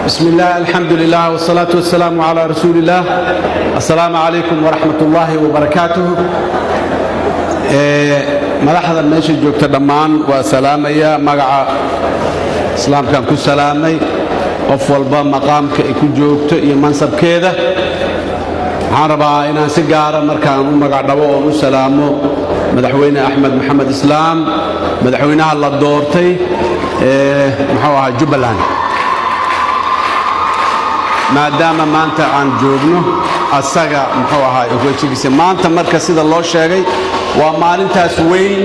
بسم الله الحمد لله والصلاة والسلام على رسول الله. السلام عليكم ورحمة الله وبركاته. مدحدا meesha joogta dhammaan waa salaamaya magaca islaamkan ku salaamay qof walba maqaamka ay ku joogto iyo mansabkeeda. waxaan rabaa inaan si gaara markaan u magac dhabo oo u salaamo madaxweyne Axmed Maxamed Islaam madaxweynaha la doortay muxuu ahaa Jubbaland maadaama maanta aan joogno asaga muxuu ahaa ujeedkiisa maanta marka sida loo sheegay waa maalintaas weyn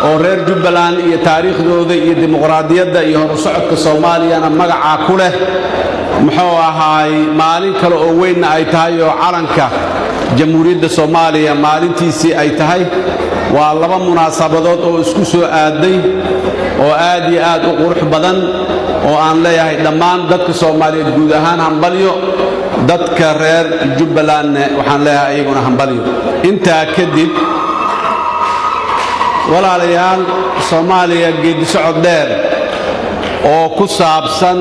oo reer Jubbaland iyo taariikhdooda iyo dimuqraadiyadda iyo horusocodka Soomaaliyana magaca ku leh muxuu ahaa maalin kale oo weyn ay tahay oo calanka jamhuuriyadda Soomaaliya maalintiisii ay tahay waa laba munaasabadood oo isku soo aaday oo aad iyo aad u qurux badan oo aan leeyahay dhammaan dadka Soomaaliyeed guud ahaan hambalyo dadka reer Jubbaland waxaan leeyahay ayaguna hambalyo inta kadib walaalayaal Soomaaliya geedi socod dheer oo ku saabsan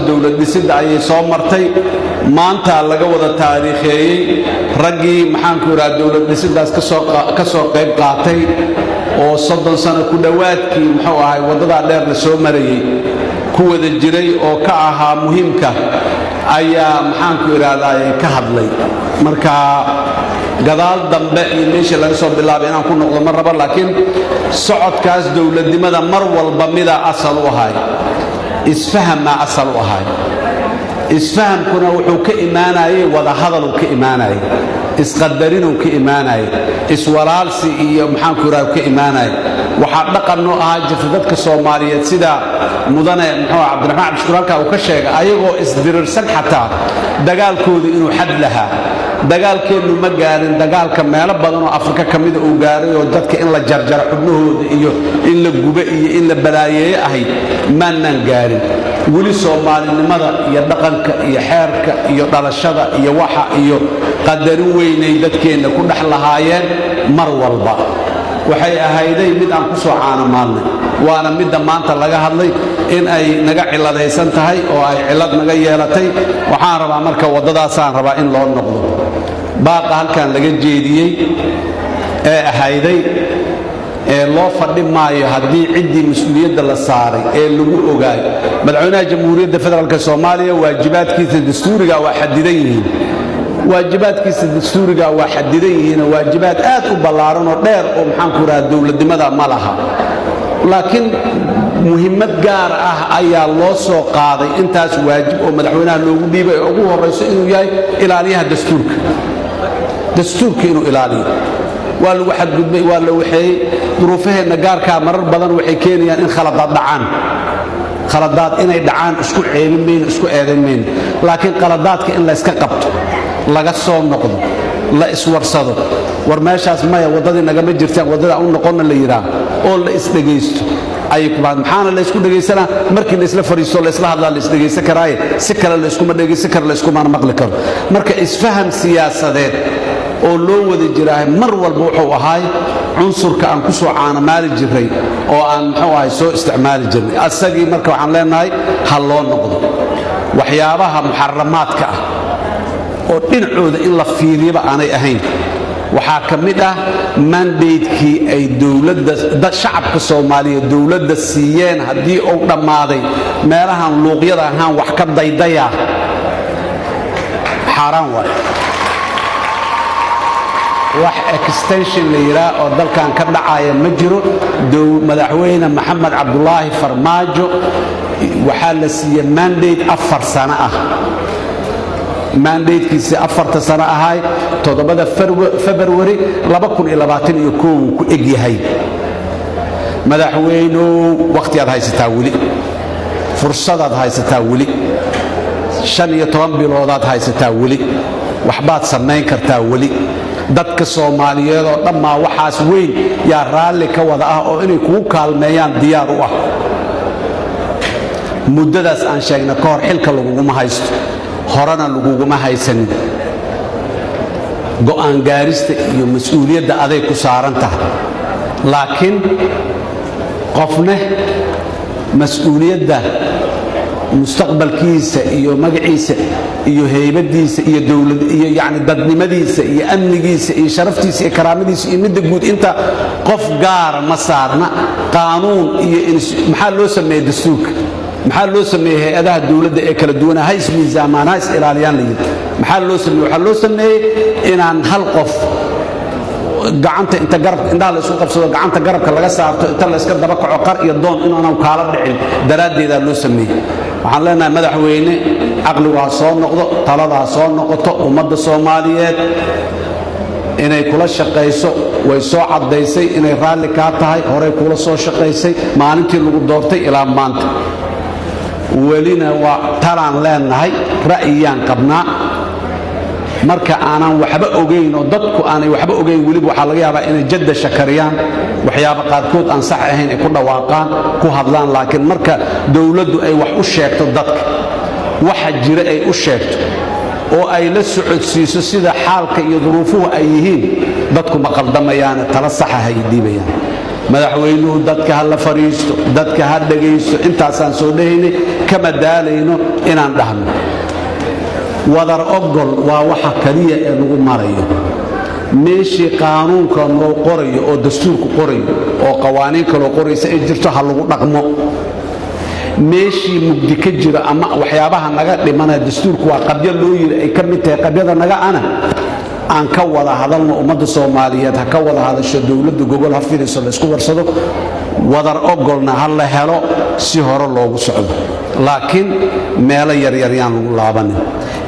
dawlad dhisidda ayay soo martay maanta laga wada taariikheeyay raggii maxaan ku yiraahdaa dawlad dhisiddaas ka soo qayb qaatay oo 30 sano ku dhawaadkii muxuu ahay wadada dheer la soo marayay ku wada jiray oo ka ahaa muhiimka ayaa maxaan ku yiraahdaa ka hadlay marka gadaal dambe iyo meesha laga soo bilaabay inaan ku noqdo mar raba laakiin socodkaas dawladnimada mar walba mida asal u ahay isfaham asal u ahay isfahamkuna wuxuu ka imaanayay wada hadal ka imaanayay isqadarin ka imaanayay iswalaalsi iyo maxaan ku yiraahdaa ka imaanayay waxa dhaqan oo ah jirta dadka Soomaaliyeed sida mudane muxuu Cabdiraxmaan Cabdishkuurka uu ka sheegay ayagoo isdirirsan xataa dagaalkooda inuu xad lahaa dagaalkeenu ma gaarin dagaalka meelo badan oo Afrika kamid uu gaaray oo dadka in la jarjaro xubnahooda iyo in la gubo iyo in la balaayeeyo ahay maanan gaarin wali Soomaalinimada iyo dhaqanka iyo xeerka iyo dhalashada iyo waxa iyo qadarin weynay dadkeena ku dhaxlahaayeen mar walba waxay ahayday mid aan ku soo caanamaalnay waana mid maanta laga hadlay in ay naga ciladaysan tahay oo ay cilad naga yeelatay waxaan rabaa marka wadadaas aan rabaa in loo noqdo baaqa halkan laga jeediyay ee ahayday ee loo fadhi maayo haddii ciddii mas'uuliyadda la saaray ee lagu ogaay madaxweynaha jamhuuriyadda federaalka Soomaaliya waajibaadkiisa dastuuriga waa xadidan yihiin waajibaadkiisa dastuuriga waa xadidan yihiin waajibaad aad u ballaaran oo dheer oo maxaan ku yiraahdaa dawladnimada ma laha laakiin muhiimad gaar ah ayaa loo soo qaaday intaas waajib oo madaxweynaha loogu dhiibay oo ugu horeyso inuu yahay ilaaliyaha dastuurka inuu ilaaliyo waa lagu xadgudbay waa la waxay duruufaheena gaarka marar badan waxay keenayaan in khaladaad inay dhacaan isku ceebin isku eedayn laakiin qaladaadka in la iska qabto laga soo noqdo la iswarsado war meeshaas maya wadadii naga ma jirtaan wadada u noqonna la yiraahdo oo la isdhageysto ay maxaana la isku dhageysanaa markii la isla fariisto la isla hadlaa la isdhageysan karaaye si kale la isku ma dhageysan karo la isku ma maqli karo marka isfaham siyaasadeed oo loo wada jiraahay mar walba wuxuu ahaay cunsurka aan ku soo caanamaali jiray oo aan muxuu ahay soo isticmaali jirnay asagii marka waxaan leenahay ha loo noqdo waxyaabaha muharramaadka ah oo dhinacooda in la fiiriyo aanay ahayn waxa kamid ah mandate-kii ay dawladda shacabka Soomaaliyeed dawladda siiyeen hadii uu dhamaaday meelahan luuqyada ahaan wax ka daydaya xaraan waay wax extension la yiraahdo oo dalkan ka dhacaya ma jiro madaxweyne Maxamed Cabdullaahi Farmaajo waxa la siiyay mandate 4 sano ah mandatekiisa 4 sano ahay 7 February 2021 ku eg yahay madaxweynuhu waqti aad haysataa wali fursadaad haysataa wali 15 biloodaad haysataa wali waxbaad sameyn kartaa wali dadka Soomaaliyeed oo dhammaa waxaas weyn yaa raalli ka wada ah oo inay kugu kaalmeeyaan diyaar u ah muddadaas aan sheegna ka hor xilka laguma haysto horana laguma haysanin go'aan gaarista iyo mas'uuliyadda aday ku saaran tahay laakiin qofna mas'uuliyadda mustaqbalkiisa iyo magaciisa iyo heybadiisa iyo dawlad iyo yaani dadnimadiisa iyo amnigiisa iyo sharaftiisa iyo karaamadiisa iyo midda guud inta qof gaar ma saarna qaanuun iyo maxaa loo sameeyay dastuurka maxaa loo sameeyay hay'adaha dawladda ee kala duwan ha ismiisaamaan ha is ilaaliyaan leeyahay maxaa loo sameeyay waxa loo sameeyay inaan hal qof gacanta inta garab indhaha la isku qabsado gacanta garabka laga saarto inta la iska daba kaco qar iyo doon inaan kala dhicin daraadeeda loo sameeyay waxaan leenahay madaxweyne aqligu ha soo noqdo talada ha soo noqoto ummadda Soomaaliyeed inay kula shaqeyso way soo cadaysay inay raali ka tahay hore kula soo shaqeysay maalintii lagu doortay ilaa maanta walina waa talaan leenahay ra'yiyaan qabnaa marka aanan waxba ogeyn oo dadku aanay waxba ogeyn waliba waxa laga yaabaa inay jadda shakariyaan waxyaabo qaarkood aan sax ahayn ay ku dhawaaqaan ku hadlaan laakiin marka dawladdu ay wax u sheegto dadka waxa jira ay u sheegto oo ay la socodsiiso sida xaalka iyo duruufuhu ay yihiin dadku ma qaldamayaan tala sax ah ay dhiibayaan madaxweynuhu dadka ha la fariisto dadka ha dhageysto intaasaan soo dhahaynay kama daalayno inaan dhahno wadar ogol waa waxa kaliya ee lagu marayo meeshii qaanuunka loo qorayo oo dastuurku qorayo oo qawaaniin kale qoraysa ay jirto ha lagu dhaqmo meeshii mugdi ka jira ama waxyaabaha naga dhimanaya dastuurku waa qabyo loo yiri ay ka mid tahay qabyada naga aan ka wada hadalno ummadda Soomaaliyeed ha ka wada hadasho dawladda gogol ha fiiriso la isku warsado wadar ogolna ha la helo si hore loogu socdo laakiin meelo yar yaan lagu laabanin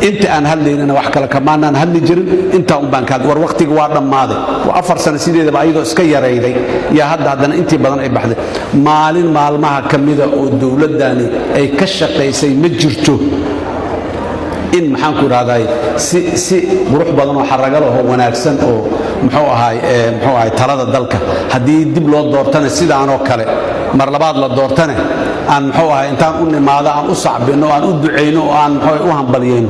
inta aan hadlaynana wax kala kamaanaan hadli jirin inta un baan ka war waqtiga waa dhamaaday waa 4 sano sideedaba ayadoo iska yarayday yaa haddana intii badan ay baxday maalin maalmaha kamida oo dawladdaani ay ka shaqeysay ma jirto in maxaan ku raadayay si qurux badan oo xaragalo oo wanaagsan oo muxuu ahay talada dalka hadii dib loo doortana sidaan oo kale mar labaad la doortana aan muxuu ahay intaan u nimaado aan u sacbino aan u duceyno aan muxuu u hambalyeeno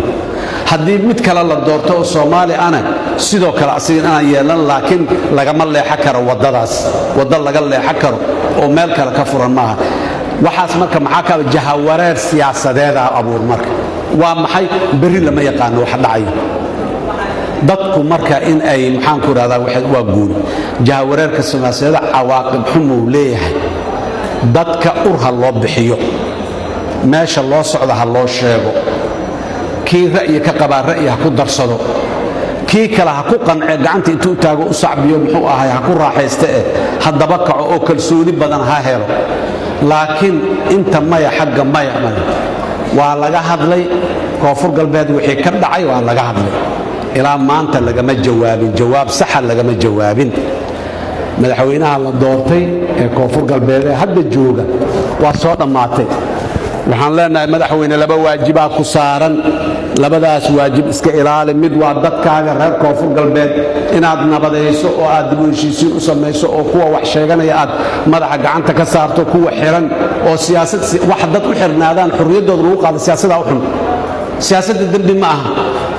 hadii mid kale la doorto oo Soomaali ana sidoo kale asiga aan yeelan laakiin laga ma leexan karo wadadaas wada laga leexan karo oo meel kale ka furan maaha waxaas marka maxaa ka jahawareer siyaasadeed abuur marka waa maxay bari lama yaqaan wax dhacayo dadku marka in ay maxaan ku raadaan waa guul jahawareerka siyaasadeed cawaaqib xumo leeyahay dadka urha loo bixiyo meesha loo socdo ha loo sheego kii ra'yi ka qaba ra'yi ha ku darsado kii kale ha ku qanco gacanta intuu taago u sacbiyo muxuu ahay ha ku raaxaysto haddaba kaco oo kalsooni badan ha helo laakiin inta maya xagga maya waa laga hadlay koonfur galbeed wixii ka dhacay waa laga hadlay ilaa maanta lagama jawaabin jawaab sax lagama jawaabin madaxweynaha la doortay ee koonfur galbeed ee hadda jooga waa soo dhamaatay waxaan leenahay madaxweyne laba waajib ku saaran labadaas waajib iska ilaali mid waa dadkaaga reer koonfur galbeed inaad nabadayso oo aad dib u heshiisiin u samayso oo kuwa wax sheeganaya aad madaxa gacanta ka saarto kuwa xiran oo siyaasad wax dad u xirnaadaan xurriyadooda lagu qaado siyaasadda u xun siyaasadda dambi ma aha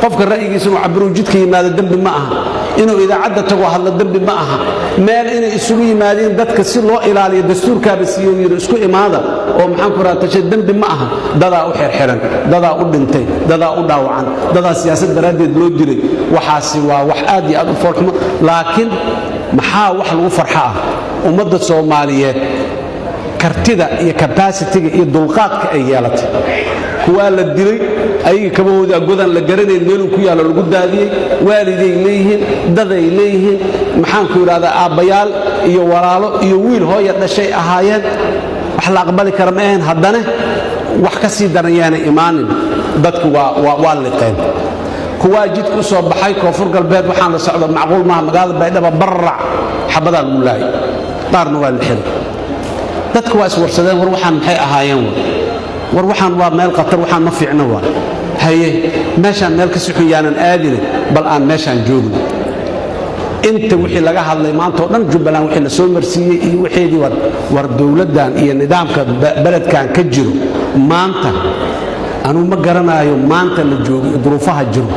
qofka ra'yigiisa uu cabiro jidka yimaado dambi ma aha inuu idaacadda tago hadla dambi ma aha meel inay isugu yimaadeen dadka si loo ilaaliyo dastuurkaaba siiyay yiri isku imaada oo maxaan ku raatay dambi ma aha dadaa u xirxiran dadaa u dhintay dadaa u dhaawacan dadaa siyaasad daraadeed loo dilay waxaasi waa wax aad iyo aad u farxmo laakiin maxaa wax lagu farxaa ummadda Soomaaliyeed kartida iyo capacity-ga iyo dulqaadka ay yeelatay kuwa la dilay ayaga kabahooda godan la garanay meel ku yaalo lagu daadiyay waaliday leeyihiin daday leeyihiin maxaan ku yiraahdaa aabayaal iyo walaalo iyo wiil hooyo dhashay ahaayeen wax la aqbali karo ma ahan haddana wax ka sii daranyaana imaanin dadku waa liqeen kuwa jidku soo baxay koonfur galbeed waxaan la socdo macquul ma magaalada Baydhabo barrac xabada lagu laayay qaarna waa la xiray dadku waa iswarsadeen war waxaan maxay ahaayeen war waxaan waa meel qatar waxaan ma fiicna waa haye meeshaan meel ka sixun yaanan aadin bal aan meeshaan joogno inta wixii laga hadlay maanta oo dhan Jubbaland wixii la soo marsiiyay iyo wixii war dawladdan iyo nidaamka beledkan ka jiro maanta anu ma garanayo maanta la joogo duruufaha jiro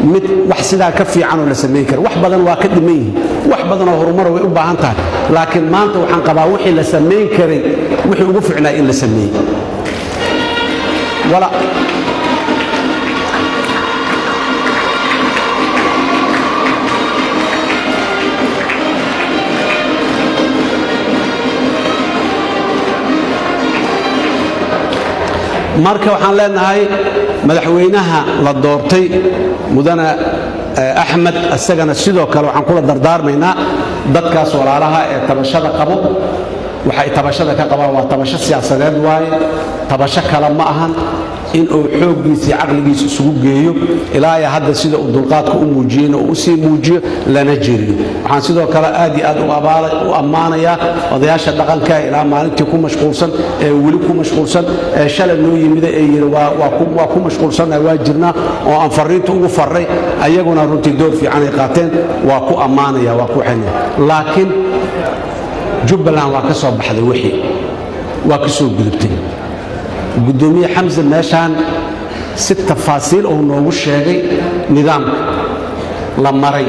mid wax sidaa ka fiican oo la sameey karo wax badan waa ka dhiman yihiin wax badan oo horumar way u baahan tahay laakiin maanta waxaan qabaa wixii la sameey karay wixii ugu fiicnaa in la sameeyo ولا marka waxaan leenahay madaxweynaha la doortay mudane axmed asagana sidoo kale waxaan kula dardaarmaynaa dadkaas walaalaha ee tabashada qabo waxay tabashada ka qabaan waa tabasho siyaasadeed waaye tabasho kale ma ahan in uu xooggiisa iyo caqligiisa isugu geeyo ilaa ya hadda sida uu dulqaadka u muujiyeyna uu usii muujiyo lana jeriyo waxaan sidoo kale aad iyo aad u ammaanayaa odayaasha dhaqanka ilaa maalintii ku mashquulsan ee weli ku mashquulsan ee shalay noo yimida ee yidhi waa ku mashquulsannahay waa jirnaa oo aan farriinta ugu farray ayaguna runtii door fiican ay qaateen waa ku ammaanaya waa ku xinaya laakiin jubbaland waa ka soo baxday wixii waa ka soo gudubtay gudoomiye xamse meeshaan si tafaasiil uu noogu sheegay nidaamka la maray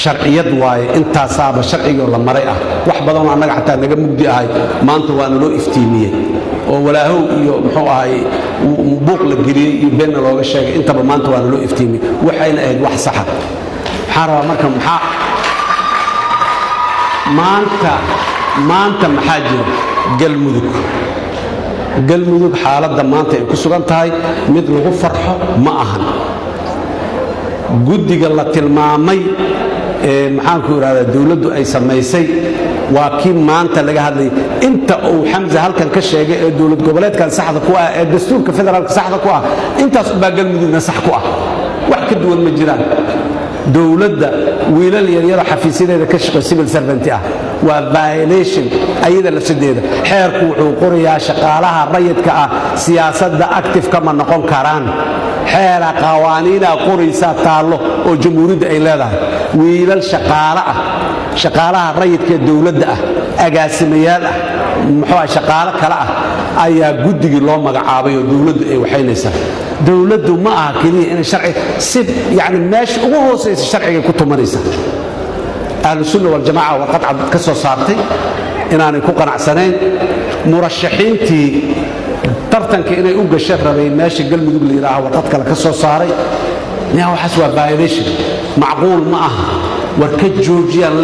sharciyad waaye intaasaaba sharcigoo la maray ah wax badanoo annaga xataa naga mugdi ahay maanta waana loo iftiimiyey oo walaahow iyo muxuu ahay buuq la geliyey iyo beenna looga sheegay intaba maanta waana loo iftiimiyey waxayna ahayd wax saxa waxaan rabaa marka maanta maxaa jira galmudug xaaladda maanta ay ku sugan tahay mid lagu farxo ma ahan guddiga la tilmaamay ee maxaanku idhahdaa dawladdu ay samaysay waa kii maanta laga hadlayay inta uu xamse halkan ka sheegay ee dowlad goboleedkan saxda ku ah ee dastuurka federaalka saxda ku ah intaas ubaa galmudugna sax ku ah wax ka duwan ma jiraan dowladda wiilal yaryaro xafiisyadeeda ka shaqeeya civil servant ah waa violation ayada la sideeda xeerku wuxuu qorayaa shaqaalaha rayidka ah siyaasadda active kama noqon karaan xeera qawaaniina qoraysa taalo oo jamhuuriyadda ay leedahay wiilal shaqaalaha rayidka dowladda ah agaasimayaal ah muxuu shaqaale kale ah ayaa guddigii loo magacaabay oo dowladdu ay waxaynaysaa dowladdu ma aha keliya inay sharci si yani meesha ugu hoosaysa sharciga ku tumanaysa ahlu sunna wal jamaa warqad cad ka soo saartay inaanay ku qanacsanayn murashaxiintii tartanka inay u gashay rabay meesha galmudug la yiraahdo warqad kale ka soo saaray waxaas waa violation macquul ma aha war ka joojiyaan